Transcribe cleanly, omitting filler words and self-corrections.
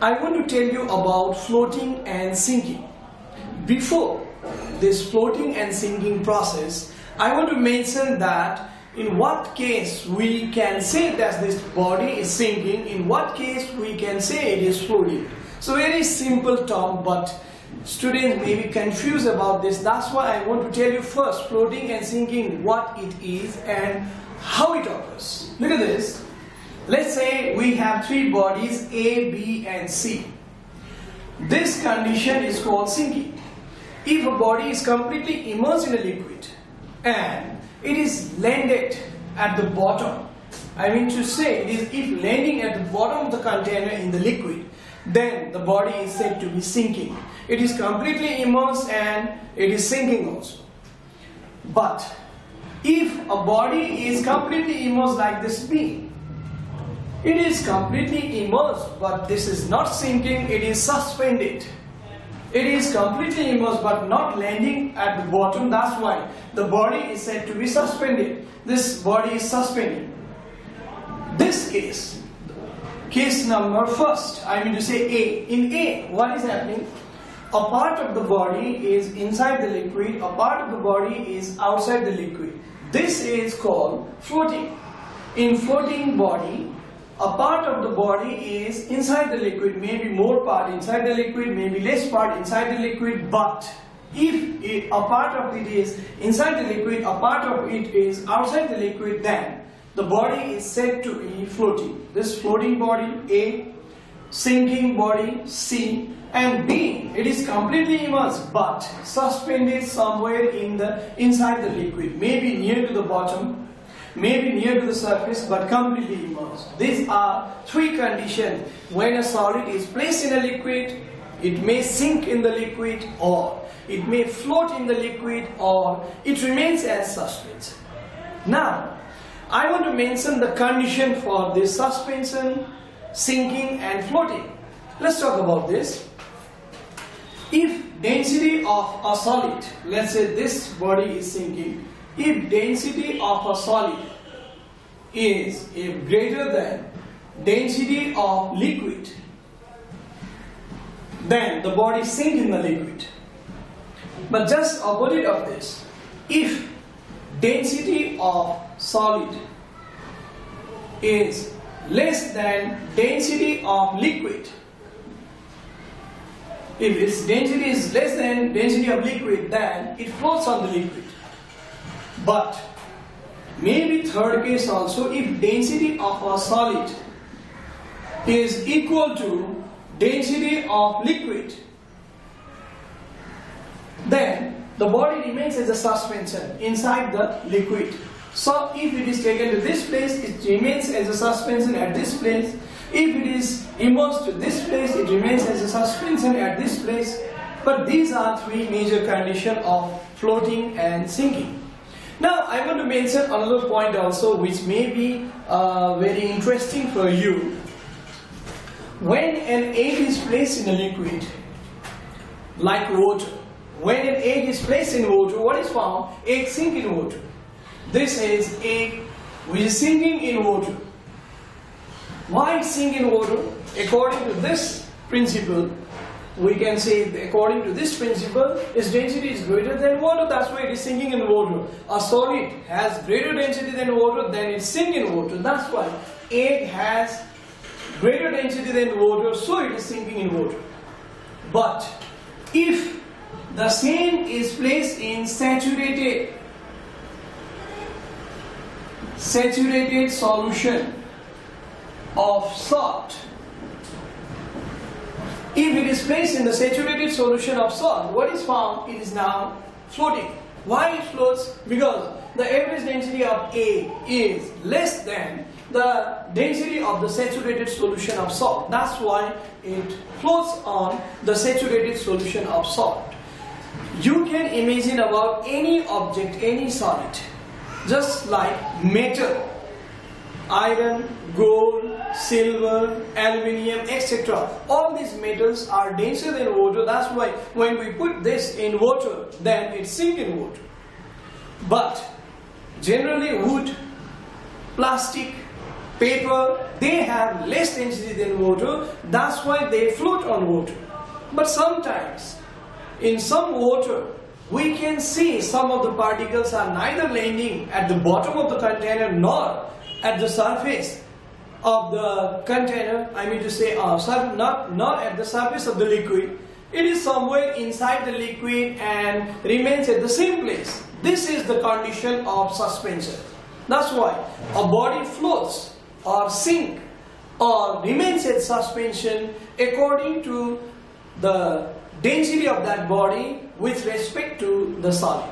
I want to tell you about floating and sinking. Before this floating and sinking process, I want to mention that in what case we can say that this body is sinking, in what case we can say it is floating. So very simple term, but students may be confused about this. That's why I want to tell you first floating and sinking, what it is and how it occurs. Look at this. Let's say we have three bodies A, B and C. This condition is called sinking. If a body is completely immersed in a liquid and it is landed at the bottom, I mean to say it is if landing at the bottom of the container in the liquid, then the body is said to be sinking. It is completely immersed and it is sinking also. But if a body is completely immersed like this B, it is completely immersed, but this is not sinking, it is suspended. It is completely immersed but not landing at the bottom. That's why the body is said to be suspended. This body is suspended. This case number first, I mean to say A. In A, what is happening? A part of the body is inside the liquid, a part of the body is outside the liquid. This is called floating. In floating body, a part of the body is inside the liquid, maybe more part inside the liquid, maybe less part inside the liquid, but if a part of it is inside the liquid, a part of it is outside the liquid, then the body is said to be floating. This floating body A, sinking body C, and B, it is completely immersed but suspended somewhere inside the liquid, maybe near to the bottom, maybe near to the surface, but completely immersed. These are three conditions. When a solid is placed in a liquid, it may sink in the liquid, or it may float in the liquid, or it remains as suspension. Now, I want to mention the condition for this suspension, sinking and floating. Let's talk about this. If density of a solid, let's say this body is sinking, if density of a solid is greater than density of liquid, then the body sinks in the liquid. But just opposite of this, if density of solid is less than density of liquid, if its density is less than density of liquid, then it floats on the liquid. But maybe third case also, if density of a solid is equal to density of liquid, then the body remains as a suspension inside the liquid. So if it is taken to this place, it remains as a suspension at this place. If it is immersed to this place, it remains as a suspension at this place. But these are three major conditions of floating and sinking. Now I want to mention another point also, which may be very interesting for you. When an egg is placed in a liquid, like water, when an egg is placed in water, what is found? Egg sink in water. This is egg which is sinking in water. Why sink in water? According to this principle, we can say according to this principle, its density is greater than water, that's why it is sinking in water. A solid has greater density than water, then it sinks in water. That's why egg has greater density than water, so it is sinking in water. But if the same is placed in saturated solution of salt, if it is placed in the saturated solution of salt, what is found? It is now floating. Why it floats? Because the average density of A is less than the density of the saturated solution of salt. That's why it floats on the saturated solution of salt. You can imagine about any object, any solid, just like metal, iron, gold, silver, aluminium, etc. All these metals are denser than water. That's why when we put this in water, then it sinks in water. But generally wood, plastic, paper, they have less density than water, that's why they float on water. But sometimes, in some water, we can see some of the particles are neither landing at the bottom of the container nor at the surface of the container, I mean to say not at the surface of the liquid. It is somewhere inside the liquid and remains at the same place. This is the condition of suspension. That's why a body floats or sinks or remains at suspension according to the density of that body with respect to the solid.